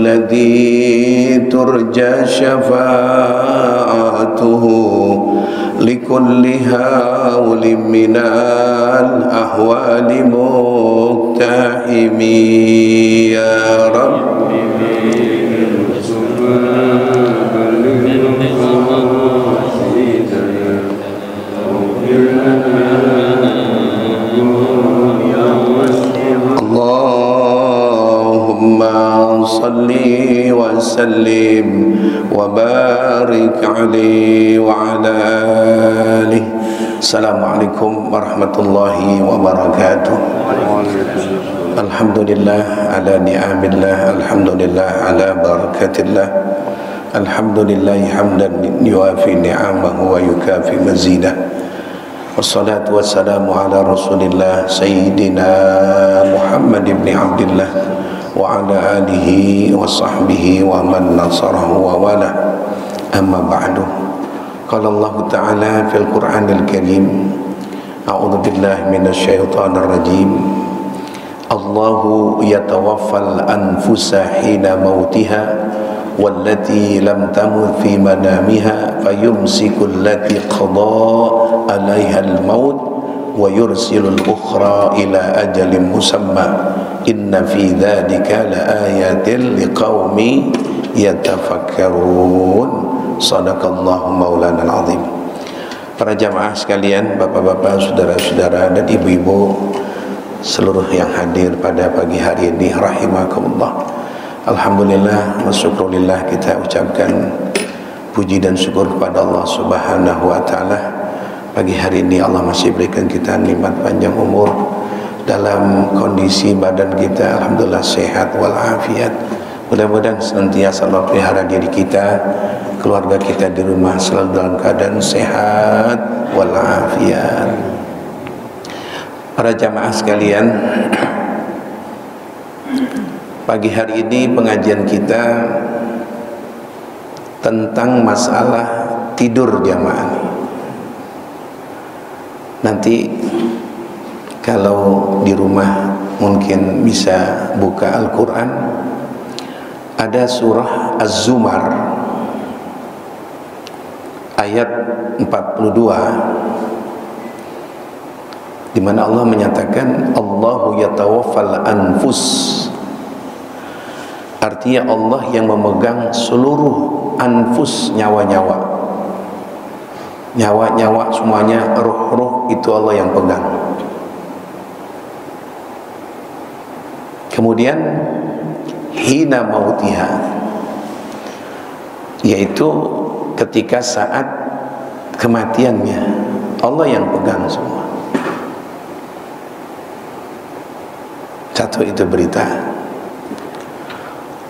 الذي ترجى شفاعته لكل هول من الأهوال مقتحم يا رب salli wa sallim wa barik alaihi wa ala alihi. Assalamualaikum warahmatullahi wabarakatuh. Alhamdulillah ala ni'amillah, alhamdulillah ala barakatillah, alhamdulillah hamdan yuafi ni'amahu wa yukafi mazidah. Wassalatu wassalamu ala rasulillah sayyidina Muhammad ibn Abdillah wa ala alihi wa sahbihi wa man nasarahu wa wala. Amma ba'du. Qala Allah Ta'ala fil Qur'anil Karim, a'udzu billahi minasy syaithanir rajim. Allahu yatawaffal anfusa hina mautiha wallati lam tamut fi manamiha fayumsiku allati qada 'alaiha al-maut wa yursilul ukhra ila ajalin musamma. Inna fi dzalika laayatin liqaumi yatafakkarun. Shadaqallahu maulana al-azim. Para jamaah sekalian, bapak-bapak, saudara-saudara dan ibu-ibu seluruh yang hadir pada pagi hari ini, rahimakumullah. Alhamdulillah wa syukrulillah, kita ucapkan puji dan syukur kepada Allah Subhanahu wa taala. Pagi hari ini Allah masih berikan kita nikmat panjang umur, dalam kondisi badan kita alhamdulillah sehat walafiat. Mudah-mudahan senantiasa Allah pelihara diri kita, keluarga kita di rumah selalu dalam keadaan sehat walafiat. Para jamaah sekalian, pagi hari ini pengajian kita tentang masalah tidur jamaah. Nanti kalau di rumah mungkin bisa buka Al-Quran, ada surah Az-Zumar ayat 42, di mana Allah menyatakan Allahu yatawaffal anfus. Artinya Allah yang memegang seluruh anfus, nyawa-nyawa, nyawa-nyawa semuanya, ruh-ruh itu Allah yang pegang. Kemudian hina mautiha, yaitu ketika saat kematiannya, Allah yang pegang semua. Satu itu berita.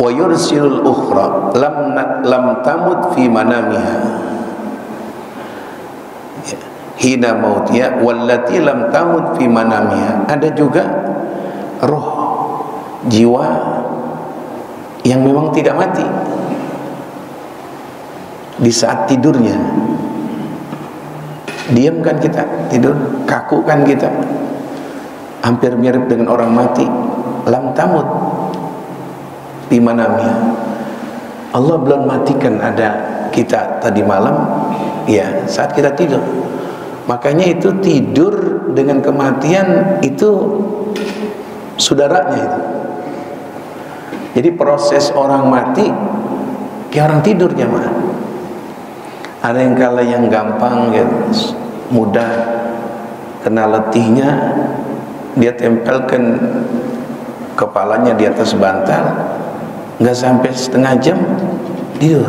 Wa yursilul ukhra lam tamut fi manamiha, hina mautiha wallati lam tamut fi manamiha. Ada juga roh, jiwa yang memang tidak mati di saat tidurnya. Diam kan kita tidur, kaku kan kita, hampir mirip dengan orang mati. Lam tamut di manamnya, Allah belum matikan ada kita tadi malam, ya saat kita tidur. Makanya itu tidur dengan kematian itu saudaranya itu. Jadi proses orang mati kayak orang tidur jemaah. Ada yang kala yang gampang ya, mudah kena letihnya, dia tempelkan kepalanya di atas bantal, nggak sampai setengah jam tidur.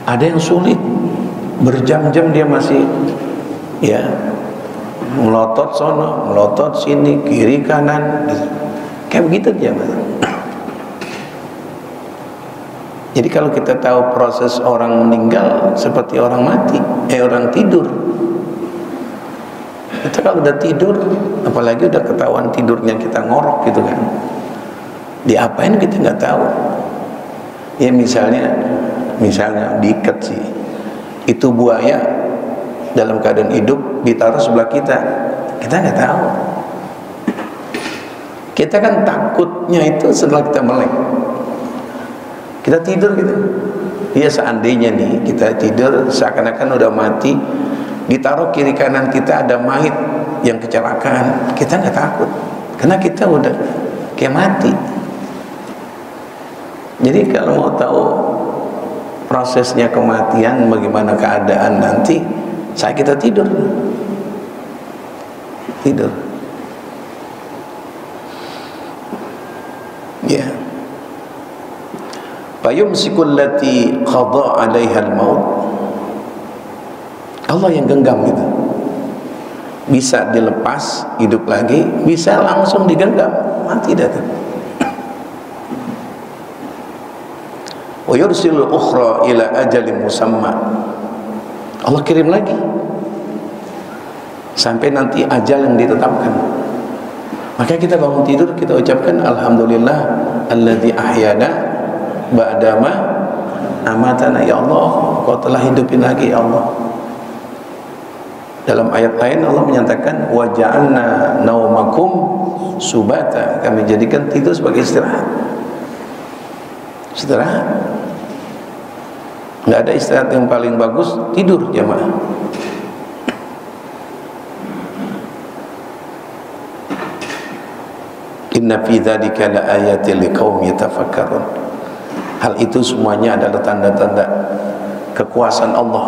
Ada yang sulit, berjam-jam dia masih ya melotot sono, melotot sini, kiri kanan, kayak begitu dia. Jadi kalau kita tahu proses orang meninggal seperti orang mati, orang tidur. Kita kalau udah tidur, apalagi udah ketahuan tidurnya kita ngorok gitu kan, diapain kita nggak tahu. Ya misalnya diikat sih, itu buaya dalam keadaan hidup ditaruh sebelah kita, kita nggak tahu. Kita kan takutnya itu setelah kita melek, kita tidur gitu. Ya seandainya nih kita tidur seakan-akan udah mati, ditaruh kiri kanan kita ada mayit yang kecelakaan, kita nggak takut karena kita udah kayak mati. Jadi kalau mau tahu prosesnya kematian, bagaimana keadaan nanti, saat kita tidur. Ya. Fayumsikul lati qada 'alaiha al-maut. Allah yang genggam itu. Bisa dilepas hidup lagi, bisa langsung digenggam mati dah tuh. Wa yursilul ukhra ila ajalin musamma. Allah kirim lagi sampai nanti ajal yang ditetapkan. Maka kita bangun tidur, kita ucapkan alhamdulillah alladzi ahyana ba'dama amatana. Ya Allah, Kau telah hidupin lagi ya Allah. Dalam ayat lain Allah menyatakan wa ja'alna naumakum subata, kami jadikan tidur sebagai istirahat. Istirahat. Nggak ada istirahat yang paling bagus tidur, jemaah. Inna fi dzalika laayatil liqaumin yatafakkarun. Hal itu semuanya adalah tanda-tanda kekuasaan Allah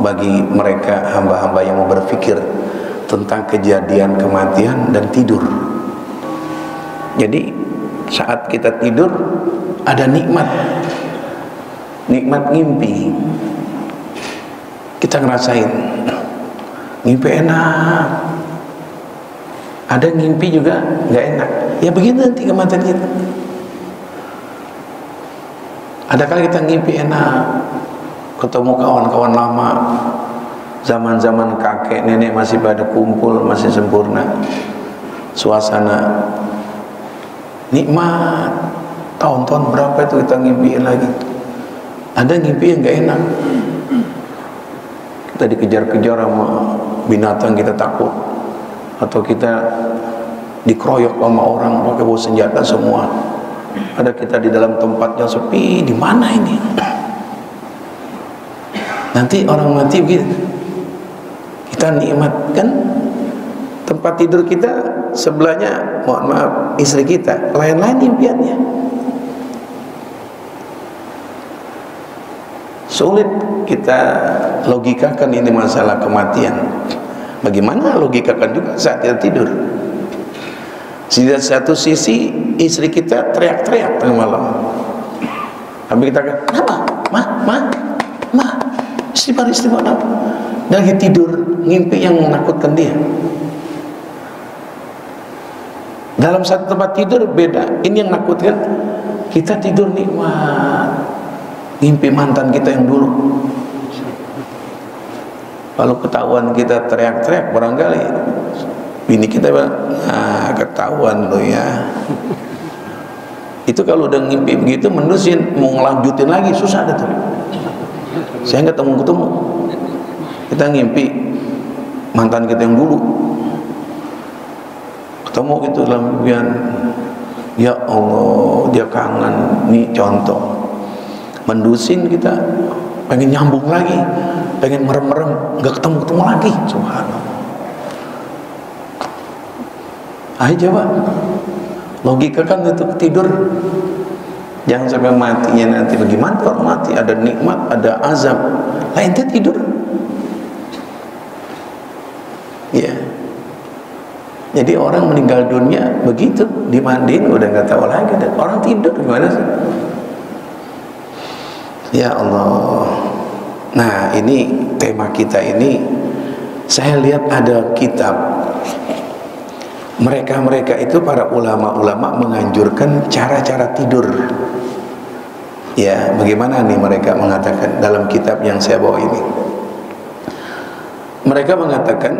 bagi mereka hamba-hamba yang mau berpikir tentang kejadian kematian dan tidur. Jadi saat kita tidur ada nikmat ngimpi. Kita ngerasain ngimpi enak, ada ngimpi juga nggak enak. Ya begitu nanti kematian kita. Ada kali kita ngimpi enak, ketemu kawan-kawan lama, zaman-zaman kakek nenek masih pada kumpul, masih sempurna, suasana nikmat. Tahun-tahun berapa itu kita ngimpiin lagi. Ada ngimpi yang gak enak, kita dikejar-kejar sama binatang kita takut, atau kita dikeroyok sama orang pakai bawa senjata semua. Ada kita di dalam tempat yang sepi, di mana ini? Nanti orang mati begitu. Kita nikmatkan tempat tidur kita, sebelahnya mohon maaf istri kita, lain-lain impiannya. Sulit kita logikakan ini masalah kematian. Bagaimana logikakan juga saat kita tidur? Di satu sisi istri kita teriak-teriak tengah malam, tapi kita kan, kenapa? Ma, istighfar. Dan lagi tidur, ngimpi yang menakutkan dia. Dalam satu tempat tidur beda. Ini yang menakutkan, kita tidur nikmat, ngimpi mantan kita yang dulu. Kalau ketahuan kita teriak-teriak, barangkali bini kita bilang, ketahuan lo ya. Itu kalau udah ngimpi begitu, menerusin mau ngelanjutin lagi susah dah tuh. Saya nggak ketemu. Kita ngimpi mantan kita yang dulu, ketemu gitu dalam mimpian. Ya Allah, dia kangen. Nih contoh, mendusin kita pengen nyambung lagi, pengen merem-merem, nggak ketemu lagi. Subhanallah. Ayo coba logikakan itu tidur, jangan sampai matinya nanti. Bagaimana kalau mati ada nikmat, ada azab, lain dia tidur. Ya, jadi orang meninggal dunia begitu, dimandiin udah nggak tahu lagi. Dan orang tidur gimana sih? Ya Allah. Nah ini tema kita ini, saya lihat ada kitab. Mereka itu para ulama-ulama menganjurkan cara-cara tidur. Ya, bagaimana nih mereka mengatakan dalam kitab yang saya bawa ini? Mereka mengatakan,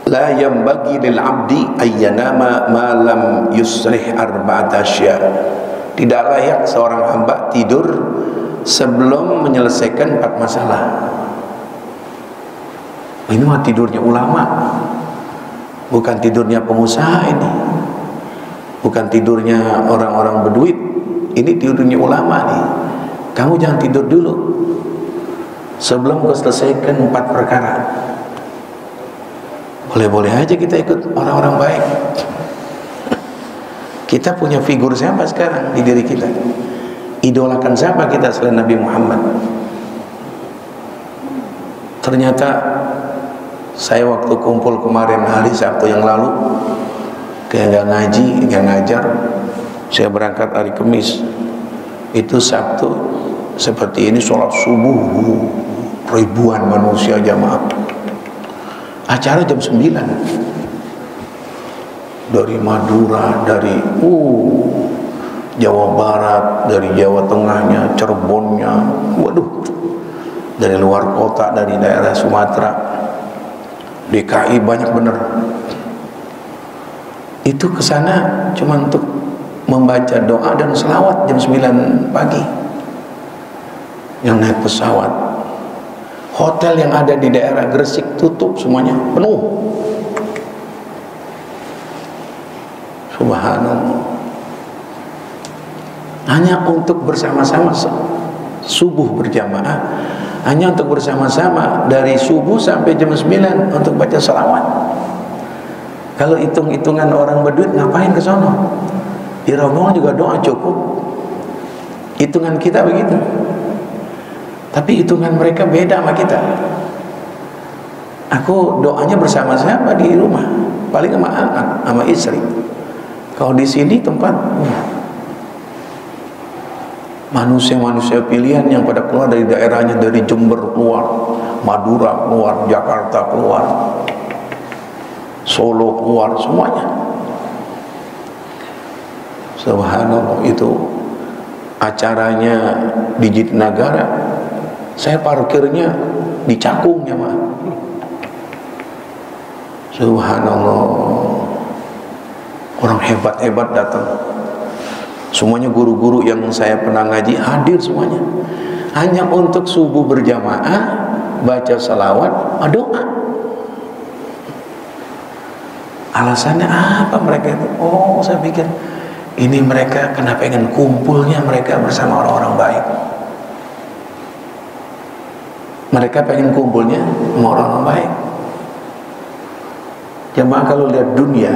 la yanbaghi lil 'abdi ayyanama ma lam yusrih arba'at asya. Tidak layak seorang hamba tidur sebelum menyelesaikan 4 masalah. Ini mah tidurnya ulama, bukan tidurnya pengusaha ini, bukan tidurnya orang-orang berduit. Ini tidurnya ulama nih. Kamu jangan tidur dulu sebelum kau selesaikan 4 perkara. Boleh-boleh aja kita ikut orang-orang baik. Kita punya figur siapa sekarang di diri kita? Idolakan siapa kita selain Nabi Muhammad? Ternyata saya waktu kumpul kemarin hari Sabtu yang lalu, kayak nggak ngaji, nggak ngajar. Saya berangkat hari Kamis, itu Sabtu seperti ini sholat subuh, ribuan manusia jamaah. Acara jam 9 dari Madura, dari Jawa Barat, dari Jawa Tengahnya, Cirebonnya, waduh, dari luar kota, dari daerah Sumatera, DKI banyak bener. Itu kesana cuma untuk membaca doa dan selawat jam 9 pagi. Yang naik pesawat, hotel yang ada di daerah Gresik tutup semuanya, penuh. Subhanallah. Hanya untuk bersama-sama subuh berjamaah, hanya untuk bersama-sama dari subuh sampai jam 9 untuk baca salawat. Kalau hitung-hitungan orang berduit ngapain ke sono? Di rombongan juga doa cukup. Hitungan kita begitu. Tapi hitungan mereka beda sama kita. Aku doanya bersama siapa di rumah? Paling sama anak, sama istri. Kalau di sini tempat manusia-manusia pilihan yang pada keluar dari daerahnya, dari Jember keluar, Madura keluar, Jakarta keluar, Solo keluar, semuanya. Subhanallah, itu acaranya di Jatinegara, saya parkirnya di Cakungnya mah. Subhanallah, orang hebat-hebat datang. Semuanya guru-guru yang saya pernah ngaji hadir semuanya. Hanya untuk subuh berjamaah, baca salawat, doa. Alasannya apa mereka itu? Oh, saya pikir ini mereka karena pengen kumpulnya mereka bersama orang-orang baik. Mereka pengen kumpulnya sama orang-orang baik. Jamaah kalau lihat dunia,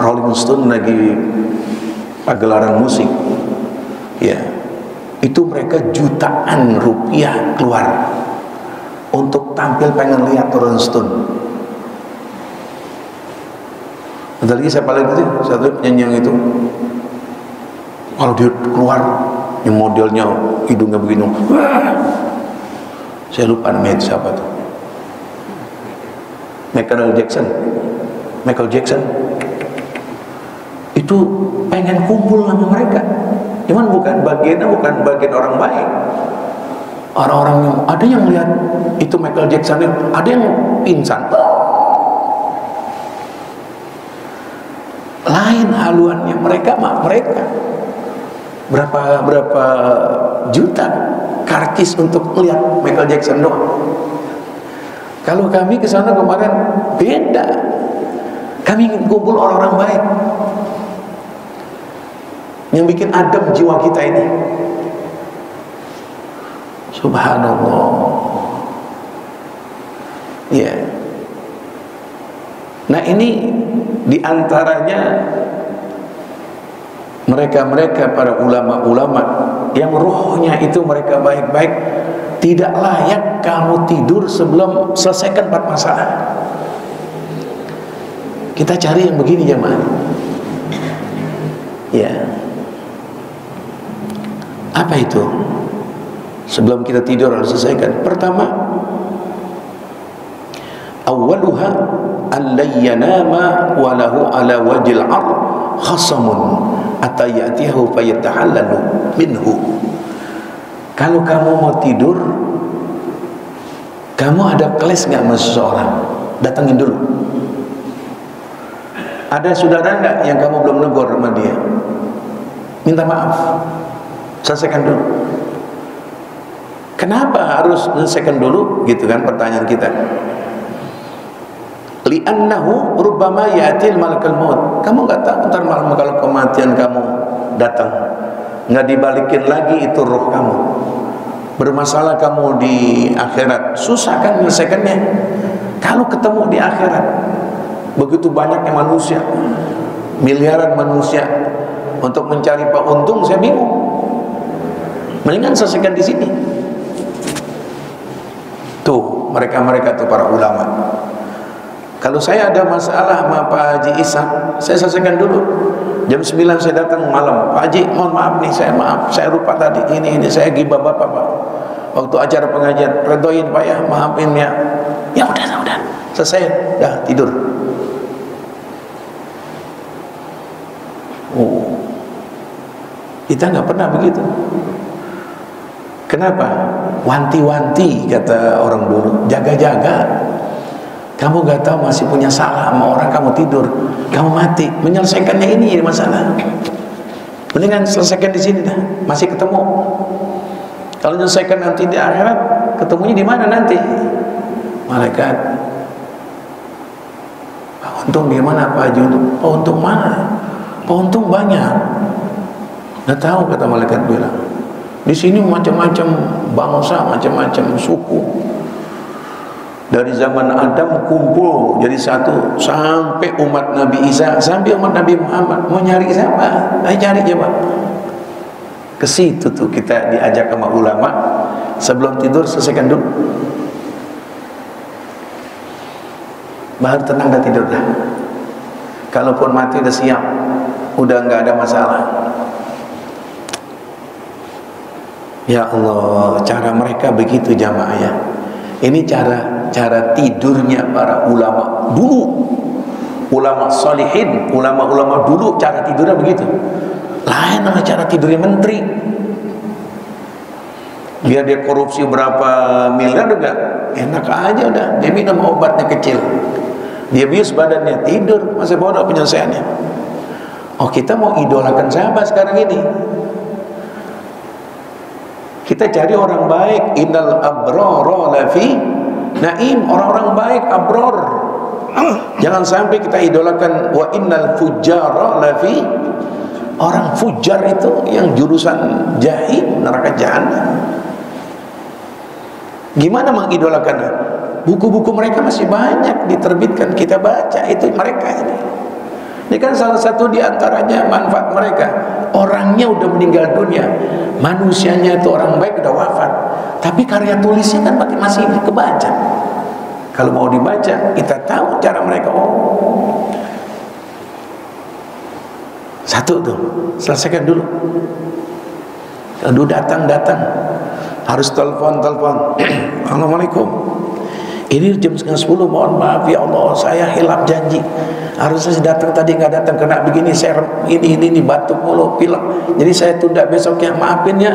Rolling Stone lagi pagelaran musik, ya, itu mereka jutaan rupiah keluar untuk tampil pengen lihat Rolling Stone. Ada lagi siapa lagi sih? Satu penyanyi yang itu, kalau dia keluar, yang modelnya hidungnya begini, saya lupa namanya siapa tuh. Michael Jackson itu pengen kumpul sama mereka, cuman bukan bagian orang baik. Orang-orang yang ada yang lihat itu Michael Jackson, ada yang pingsan. Lain haluannya mereka berapa juta karcis untuk melihat Michael Jackson doang. Kalau kami ke sana kemarin beda. Kami ingin kumpul orang-orang baik yang bikin adem jiwa kita ini. Subhanallah. Ya. Nah, ini diantaranya mereka-mereka para ulama-ulama yang rohnya itu mereka baik-baik. Tidak layak kamu tidur sebelum selesaikan 4 masalah. Kita cari yang begini jemaah. Ya. Apa itu? Sebelum kita tidur harus selesaikan. Pertama, awwaluha an la yanama wa lahu ala wajhil ard khasamun atayatihu fayatahallalu minhu. Kalau kamu mau tidur, kamu ada keles nggak sama seseorang? Datangin dulu. Ada saudara nggak yang kamu belum negur sama dia? Minta maaf, selesaikan dulu. Kenapa harus menyelesaikan dulu? Gitu kan pertanyaan kita. Li'annahu rubbama ya'til malakal maut. Kamu enggak tahu ntar malam kalau kematian kamu datang, enggak dibalikin lagi itu roh kamu. Bermasalah kamu di akhirat, susah kan menyelesaikannya. Kalau ketemu di akhirat, begitu banyaknya manusia, miliaran manusia, untuk mencari pak untung saya bingung. Mendingan selesaikan di sini. Tuh, mereka-mereka tuh para ulama. Kalau saya ada masalah sama Pak Haji Isa, saya selesaikan dulu. Jam 9 saya datang malam. Pak Haji, mohon maaf nih, saya lupa tadi ini saya gibah Bapak, Pak. Waktu acara pengajian, redoin Pak ya, maafin ya. Ya udah, selesai, dah tidur. Oh, kita nggak pernah begitu. Kenapa? Wanti-wanti kata orang dulu, jaga-jaga. Kamu gak tahu masih punya salah sama orang, kamu tidur, kamu mati. Menyelesaikannya ini masalah. Mendingan selesaikan di sini dah, masih ketemu. Kalau menyelesaikan nanti di akhirat, ketemunya di mana nanti? Malaikat. Pak untung di mana Pak Haji? Pak untung mana? Pak untung banyak. Nggak tahu kata malaikat bilang. Di sini macam-macam bangsa, macam-macam suku. Dari zaman Adam kumpul jadi satu sampai umat Nabi Isa, sampai umat Nabi Muhammad. Mau nyari siapa? Ayo cari coba. Ke situ tuh kita diajak sama ulama. Sebelum tidur selesaikan dulu. Baru tenang dah tidur dah. Kalaupun mati udah siap, udah nggak ada masalah. Ya Allah, cara mereka begitu jamaah ya. Ini cara tidurnya para ulama dulu, ulama salihin, ulama-ulama dulu cara tidurnya begitu. Lain sama cara tidurnya menteri. Biar dia korupsi berapa miliar juga enak aja udah. Dia minum obatnya kecil, dia bius badannya, tidur, masih bodoh penyelesaiannya. Oh, kita mau idolakan siapa sekarang ini? Kita cari orang baik. Innal abrara lafi naim, orang-orang baik abror. Jangan sampai kita idolakan wa innal fujjara lafi, orang fujar itu yang jurusan jahim, neraka jahanam. Gimana mengidolakan? Buku-buku mereka masih banyak diterbitkan, kita baca itu mereka ini. Ini kan salah satu diantaranya manfaat mereka. Orangnya udah meninggal dunia, manusianya itu orang baik udah wafat, tapi karya tulisnya kan masih kebaca. Kalau mau dibaca, kita tahu cara mereka. Oh, satu tuh, selesaikan dulu. Kalau datang harus telepon. Assalamualaikum. Ini jam 9:30, mohon maaf ya Allah, saya hilaf janji. Harusnya saya datang tadi nggak datang, kena begini, saya ini batuk mulu, pilek. Jadi saya tunda besoknya, maafin ya.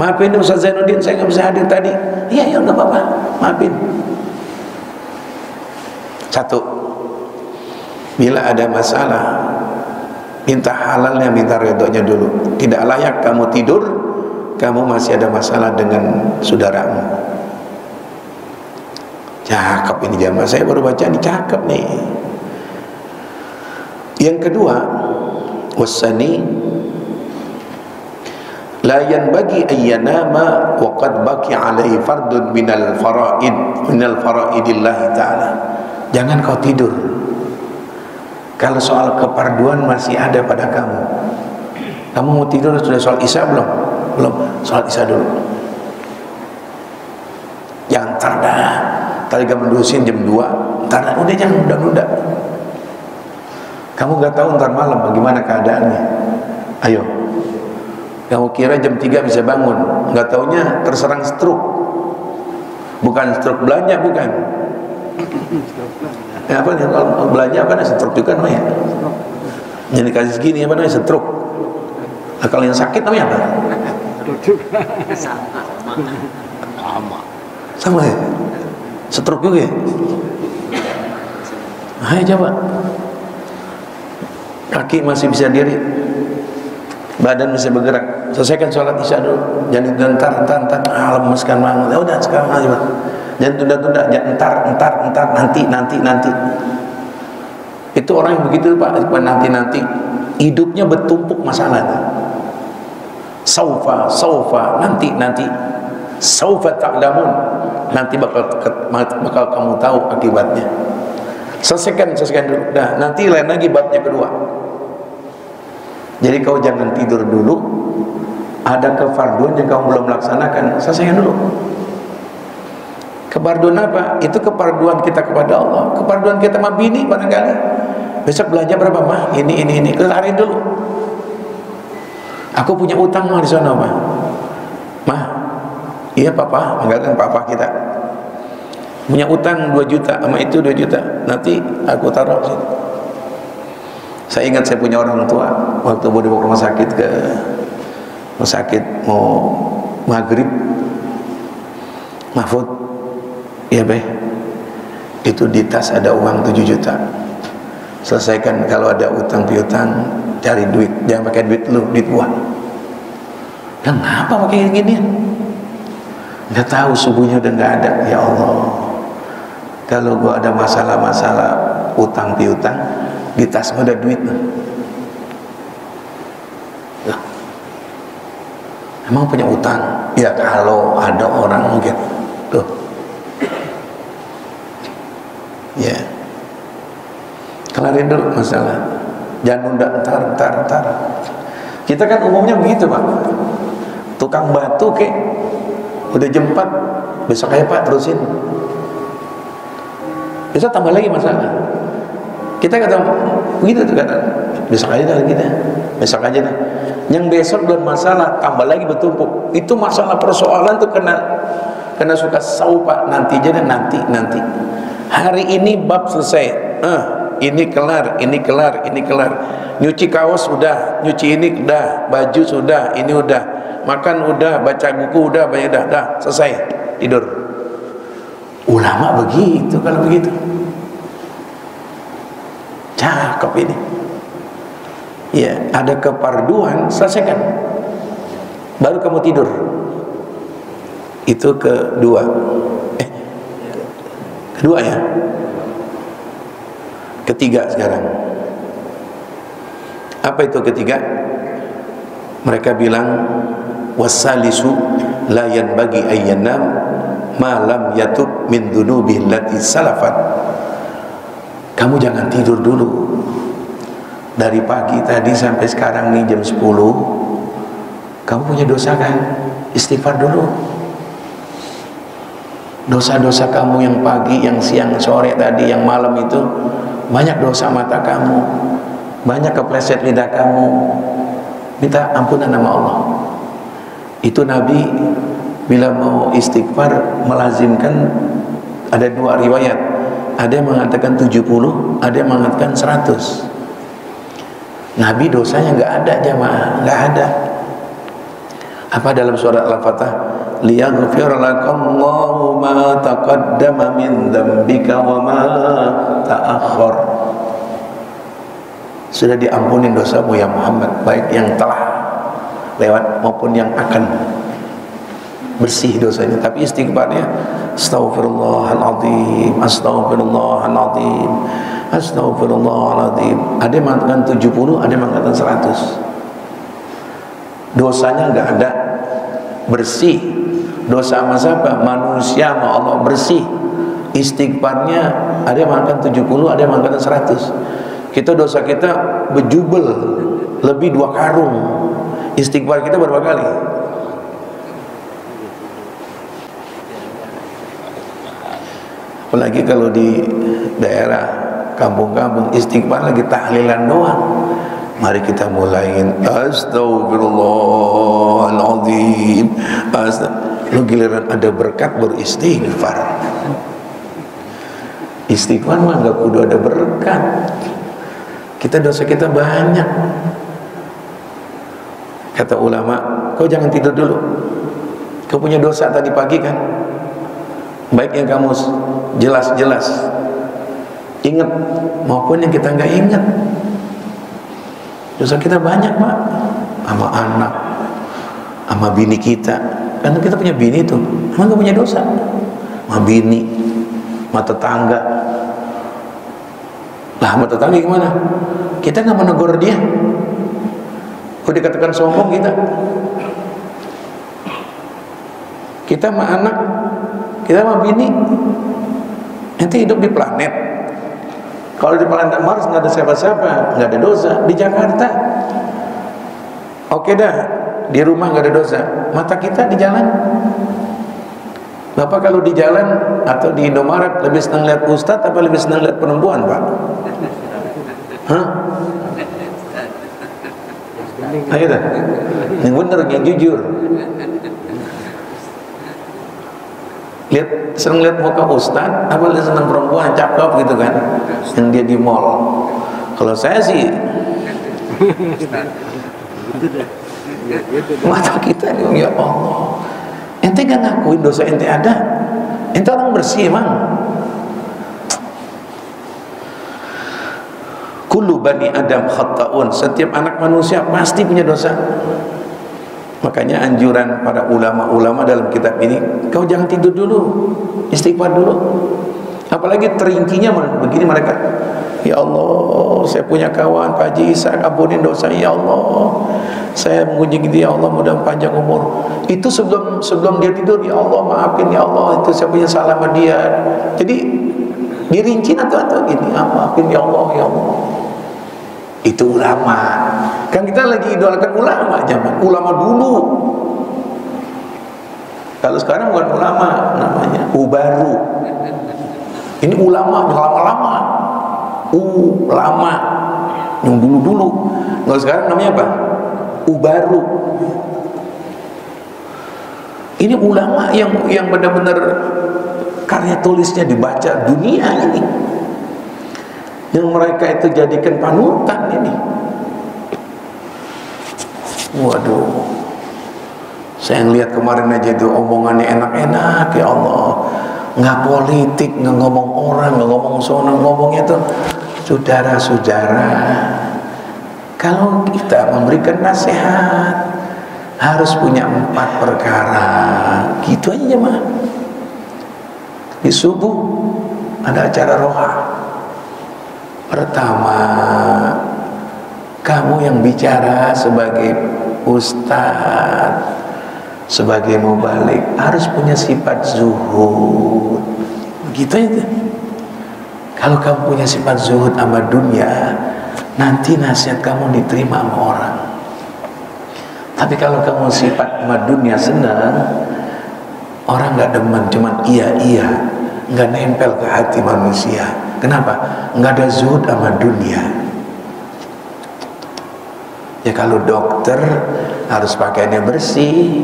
Maafin Ustaz Zainuddin, saya nggak bisa hadir tadi. Iya, nggak apa-apa, maafin. Satu, bila ada masalah, minta halalnya, minta ridhonya dulu. Tidak layak kamu tidur, kamu masih ada masalah dengan saudaramu. Cakep ini jamaah, saya baru baca ini cakep nih. Yang kedua, wasani la yanbaghi ayyanama wa qad baqi alaihi fardun minal faraidillah taala. Jangan kau tidur kalau soal keparduan masih ada pada kamu. Kamu mau tidur sudah soal isya belum? Belum, soal isya dulu. Jangan dah. Tadi kamu menerusin jam 2, ntar udah jangan nunda-nunda. Kamu gak tahu ntar malam bagaimana keadaannya. Ayo, kamu kira jam 3 bisa bangun, gak taunya terserang stroke. Bukan stroke belanja, bukan. Apa nih kalau belanja apa nih, stroke juga namanya. Jadi kasih segini apa namanya, stroke. Nah, kalau yang sakit namanya apa? Sama ya. Stroke juga ya? Ayo coba. Kaki masih bisa diri, badan bisa bergerak, selesaikan sholat isya dulu, jangan entar, lemaskan banget, ya udah sekarang aja, jangan tunda-tunda, jangan entar, nanti. Itu orang yang begitu Pak, nanti, hidupnya bertumpuk masalah. Saufa, nanti, saufa ta'lamun, nanti bakal kamu tahu akibatnya. Selesaikan dulu. Nah, nanti lain lagi babnya kedua. Jadi kau jangan tidur dulu, ada kefarduan yang kamu belum laksanakan, selesaikan dulu. Kefarduan apa? Itu kefarduan kita kepada Allah, kefarduan kita sama bini barangkali. Besok belanja berapa mah? Ini, kelarin dulu. Aku punya utang mah di sana mah. Mah, iya papa, anggarkan papa kita. Punya utang 2 juta, sama itu 2 juta. Nanti aku taruh situ. Saya ingat saya punya orang tua waktu mau dibawa ke rumah sakit mau maghrib, Mahfud, iya beh, itu di tas ada uang 7 juta. Selesaikan, kalau ada utang piutang cari duit, jangan pakai duit lu, duit gua. Dan ngapa pakai gini? Nggak tahu, subuhnya udah nggak ada. Ya Allah, kalau gua ada masalah utang piutang, di tas ada duit. Emang punya utang? Ya kalau ada orang mungkin tuh, ya kelarin dulu masalah, jangan nunda entar. Kita kan umumnya begitu Pak, tukang batu udah jam 4, besok aja Pak terusin, besok tambah lagi masalah. Kita kata begitu tuh kata, besok aja dah kita, besok aja dah. Yang besok belum masalah, tambah lagi bertumpuk. Itu masalah persoalan tuh kena suka saupa, nanti aja dah, nanti. Hari ini bab selesai, ini kelar. Nyuci kaos udah, nyuci ini udah, baju sudah, ini udah, makan udah, baca buku udah, dah, selesai, tidur. Ulama begitu kalau begitu. Cakep ini. Ya, ada keparduan, selesaikan. Baru kamu tidur. Itu kedua ya. Ketiga sekarang. Apa itu ketiga? Mereka bilang wasalisu la yanbaghi ayyanam ma lam yatub min dhunubihi allati salafat. Kamu jangan tidur dulu. Dari pagi tadi sampai sekarang nih jam 10, kamu punya dosa kan? Istighfar dulu. Dosa-dosa kamu yang pagi, yang siang, sore tadi, yang malam itu, banyak dosa mata kamu, banyak kepleset lidah kamu. Minta ampunan sama Allah. Itu Nabi bila mau istighfar melazimkan, ada 2 riwayat. Ada yang mengatakan 70, ada yang mengatakan 100. Nabi dosanya nggak ada jamaah, nggak ada. Apa dalam surat Al-Fatah? Liyaghfir lakallahu ma taqaddama min dzambika wa ma ta'akhkhar. Sudah diampuni dosamu ya Muhammad, baik yang telah lewat maupun yang akan, bersih dosanya. Tapi istighfarnya Astaghfirullahaladzim, Astaghfirullahaladzim, Astaghfirullahaladzim. Ada yang mengatakan 70, ada yang mengatakan 100. Dosanya nggak ada, bersih. Dosa sama siapa? Manusia sama Allah, bersih. Istighfarnya ada yang mengatakan 70, ada yang mengatakan 100. Kita dosa kita berjubel, lebih 2 karung. Istighfar kita berapa kali? Apalagi kalau di daerah kampung-kampung, istighfar lagi tahlilan doang. Mari kita mulaiin Astaghfirullahaladzim. Lu giliran ada berkat baru istighfar. Istighfar mah gak kudu ada berkat. Kita dosa kita banyak. Kata ulama, kau jangan tidur dulu. Kau punya dosa tadi pagi kan? Baik yang kamu jelas-jelas ingat maupun yang kita nggak ingat. Dosa kita banyak Pak. sama anak, sama bini kita. Karena kita punya bini tuh, emang gak punya dosa. Sama bini, sama tetangga. Lah sama tetangga gimana? Kita gak menegur dia. Kok dikatakan sombong kita? Kita sama anak, kita sama bini. Ente hidup di planet. Kalau di planet Mars nggak ada siapa-siapa, nggak ada dosa. Di Jakarta, oke dah, di rumah nggak ada dosa. Mata kita di jalan. Bapak kalau di jalan atau di Indomaret lebih senang lihat ustadz apa lebih senang lihat perempuan, Pak? Hah? Ayo dah, yang bener, yang jujur. Senang lihat muka ustaz apa senang perempuan cakep gitu kan, yang dia di mall. Kalau saya sih mata kita ya Allah, ente gak ngakuin dosa ente ada, ente orang bersih emang. Kullu bani Adam khata'un, setiap anak manusia pasti punya dosa. Makanya anjuran para ulama-ulama dalam kitab ini, kau jangan tidur dulu, istighfar dulu. Apalagi teringkinya begini mereka, ya Allah, saya punya kawan Pak Haji Ishak, ampunin dosa ya Allah, saya mengunjungi dia, ya Allah mudah panjang umur. Itu sebelum dia tidur, ya Allah maafin ya Allah, itu saya punya salah sama dia. Jadi dirinci atau gini, maafin ya Allah, ya Allah. Itu ulama. Kan kita lagi idolakan ulama, zaman ulama dulu. Kalau sekarang bukan ulama, namanya ubaru. Ini ulama yang lama-lama, ulama yang dulu-dulu. Kalau sekarang namanya apa? Ubaru. Ini ulama yang benar-benar karya tulisnya dibaca dunia ini, yang mereka itu jadikan panutan ini. Waduh, saya ngeliat kemarin aja itu omongannya enak-enak, ya Allah, nggak politik, nggak ngomong orang, nggak ngomong sono, ngomongnya tuh saudara-saudara. Kalau kita memberikan nasihat harus punya 4 perkara, gitu aja mah. Di subuh ada acara roha. Pertama, kamu yang bicara sebagai ustadz, sebagai mubalik, harus punya sifat zuhud. Begitu itu. Kalau kamu punya sifat zuhud sama dunia, nanti nasihat kamu diterima sama orang. Tapi kalau kamu sifat sama dunia senang, orang nggak demen, cuman iya, nggak nempel ke hati manusia. Kenapa? Nggak ada zuhud sama dunia. Ya kalau dokter harus pakaiannya bersih.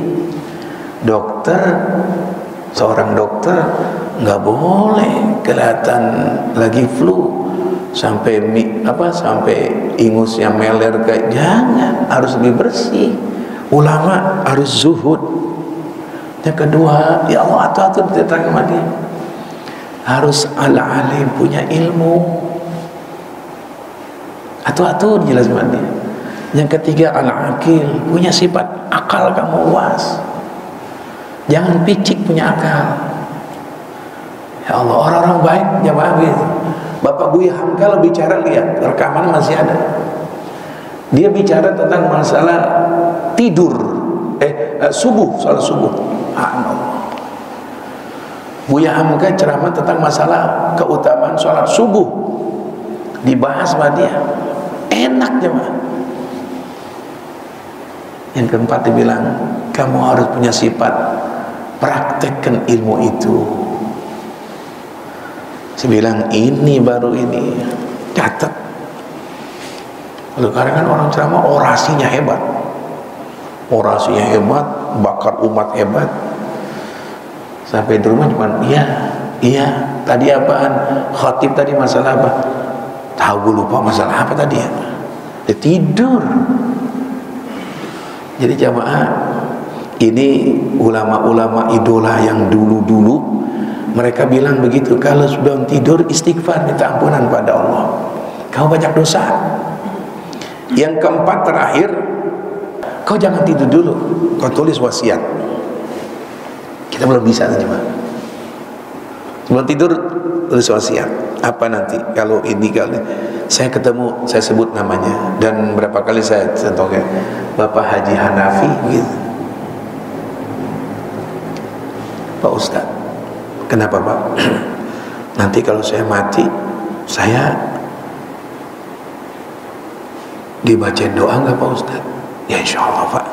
Dokter, seorang dokter nggak boleh kelihatan lagi flu sampai ingusnya meler, kayak jangan, harus lebih bersih. Ulama harus zuhud. Yang kedua, ya Allah, atur diterangkan sama dia, harus al-alim, punya ilmu, atur jelas sama dia. Yang ketiga, al-akil, punya sifat akal kamu luas, jangan picik, punya akal. Ya Allah, orang-orang baik jamaah gitu. Bapak Buya Hamka bicara, lihat rekaman masih ada. Dia bicara tentang masalah tidur, subuh, soal subuh. Allah. Buya Hamka ceramah tentang masalah keutamaan sholat subuh, dibahas sama dia, enak jemaah. Yang keempat dibilang, kamu harus punya sifat praktekkan ilmu itu. Saya bilang, ini baru ini, catat. Kalau kadang kan orang ceramah orasinya hebat, bakar umat hebat. Sampai di rumah cuman iya, tadi apaan? Khatib tadi masalah apa? Tahu, gue lupa masalah apa tadi ya. Dia tidur. Jadi jamaah, ini ulama-ulama idola yang dulu-dulu, mereka bilang begitu, kalau sudah tidur istighfar, minta ampunan pada Allah, kamu banyak dosa. Yang keempat terakhir, kau jangan tidur dulu, kau tulis wasiat. Kita belum bisa jemaah. Sebelum tidur tulis wasiat. Apa nanti kalau ini kali saya ketemu, saya sebut namanya, dan berapa kali saya contohnya Bapak Haji Hanafi gitu. Pak Ustadz, kenapa Pak? Nanti kalau saya mati, saya dibacain doa nggak Pak Ustadz? Ya insya Allah Pak.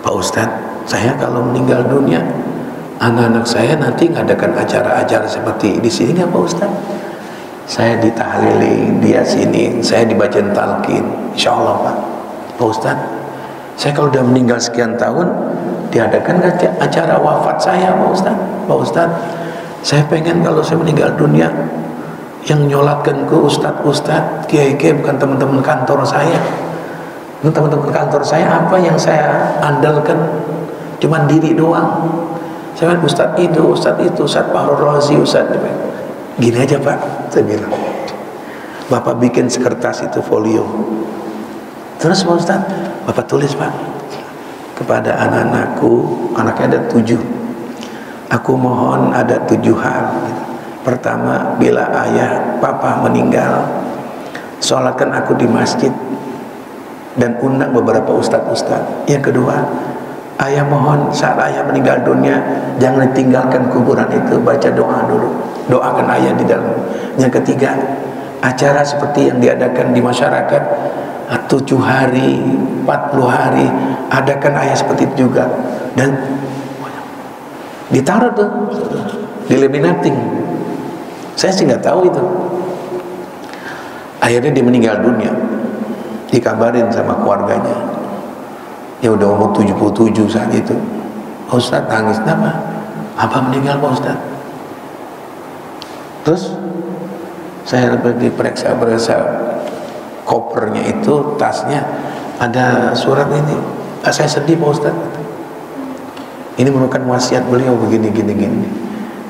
Pak Ustadz, saya kalau meninggal dunia, anak-anak saya nanti ngadakan acara-acara seperti di sini nggak Pak Ustadz? Saya ditahlilin, dia sini, saya dibacain talqin, insya Allah Pak. Pak Ustadz, saya kalau udah meninggal sekian tahun, diadakan acara wafat saya Pak Ustadz? Pak Ustadz, saya pengen kalau saya meninggal dunia, yang nyolatkan ke ustadz-ustadz, kiai-kiai, bukan teman-teman kantor saya. Teman-teman kantor saya apa yang saya andalkan? Cuman diri doang. Saya kan ustadz itu, ustadz Pak Razi, ustadz. Gini aja Pak, saya bilang, Bapak bikin sekertas itu folio. Terus Pak Ustadz, Bapak tulis Pak, kepada anak-anakku, anaknya ada 7. Aku mohon ada 7 hal. Pertama, bila ayah papa meninggal, sholatkan aku di masjid dan undang beberapa ustadz-ustadz. Yang kedua, ayah mohon saat ayah meninggal dunia, jangan ditinggalkan kuburan itu, baca doa dulu, doakan ayah di dalam. Yang ketiga, acara seperti yang diadakan di masyarakat 7 hari, 40 hari, adakan ayah seperti itu juga, dan ditaruh tuh di laminating. Saya sih nggak tahu itu. Akhirnya dia meninggal dunia, dikabarin sama keluarganya. Ya udah umur 77 saat itu. Pak Ustadz nangis, kenapa? Apa meninggal Pak Ustadz? Terus saya pergi periksa kopernya itu, tasnya ada surat ini. Saya sedih Pak Ustadz. Ini merupakan wasiat beliau begini.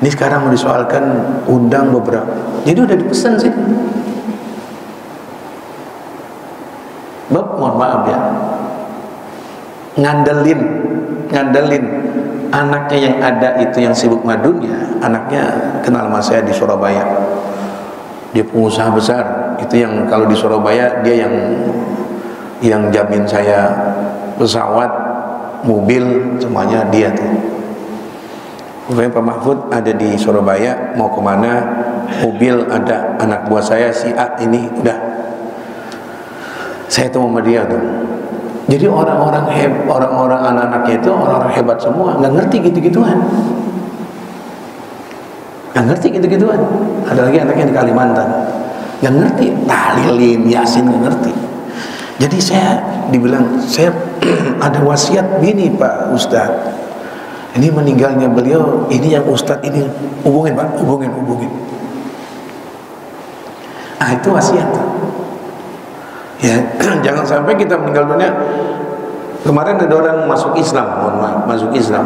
Ini sekarang mau disoalkan, undang beberapa. Jadi udah dipesan sih. Mohon maaf ya, ngandelin anaknya yang ada itu, yang sibuk madunya. Anaknya kenal sama saya di Surabaya, dia pengusaha besar itu, yang kalau di Surabaya dia yang jamin saya pesawat, mobil, semuanya dia tuh. Pak Mahfud ada di Surabaya, mau kemana, mobil ada, anak buah saya si A ini, udah saya temu sama dia tuh. Jadi orang-orang anak-anaknya itu orang-orang hebat semua, nggak ngerti gitu-gituan, nggak ngerti gitu-gituan. Ada lagi anaknya di Kalimantan, nggak ngerti tahlilin, yasin, nggak ngerti. Jadi saya dibilang, saya ada wasiat gini Pak Ustadz, ini meninggalnya beliau, ini yang Ustadz ini, hubungin Pak, hubungin. Itu wasiat. Ya, jangan sampai kita meninggal dunia. Kemarin ada orang masuk Islam, mohon maaf, masuk Islam.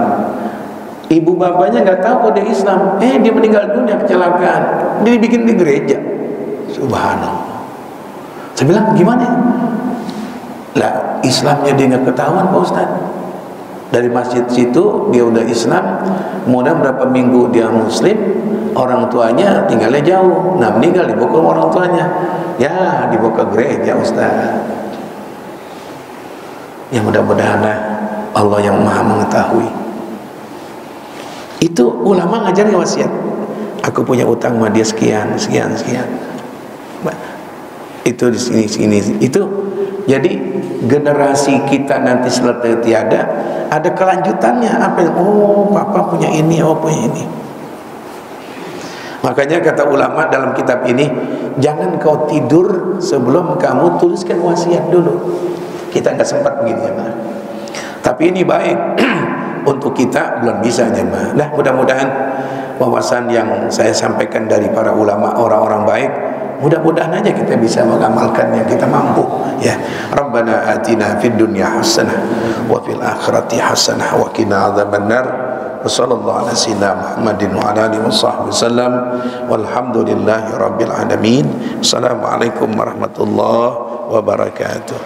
Ibu bapaknya nggak tahu kok dia Islam. Dia meninggal dunia kecelakaan. Dia dibikin di gereja. Subhanallah. Saya bilang gimana? Lah, Islamnya dia nggak ketahuan Pak Ustadz. Dari masjid situ dia udah Islam, kemudian berapa minggu dia Muslim, orang tuanya tinggalnya jauh, nah meninggal dibawa ke orang tuanya, ya dibawa ke gereja Ustaz. Ya mudah-mudahan Allah yang maha mengetahui. Itu ulama ngajarin wasiat, aku punya utang sama dia sekian. Itu di sini itu. Jadi generasi kita nanti setelah tiada, ada kelanjutannya. Apa yang, papa punya ini, punya ini. Makanya kata ulama dalam kitab ini, jangan kau tidur sebelum kamu tuliskan wasiat dulu. Kita nggak sempat begini ya, Pak. Tapi ini baik untuk kita, belum bisa jemaah. Nah, mudah-mudahan wawasan yang saya sampaikan dari para ulama, orang-orang baik, mudah-mudahan aja kita bisa mengamalkannya, kita mampu ya. Rabbana atina fid dunya hasanah wa fil akhirati hasanah wa qina adzabannar. Wassallallahu ala sayyidina Muhammadin wa ala alihi washabbihi wasallam walhamdulillahi rabbil alamin. Assalamualaikum warahmatullahi wabarakatuh.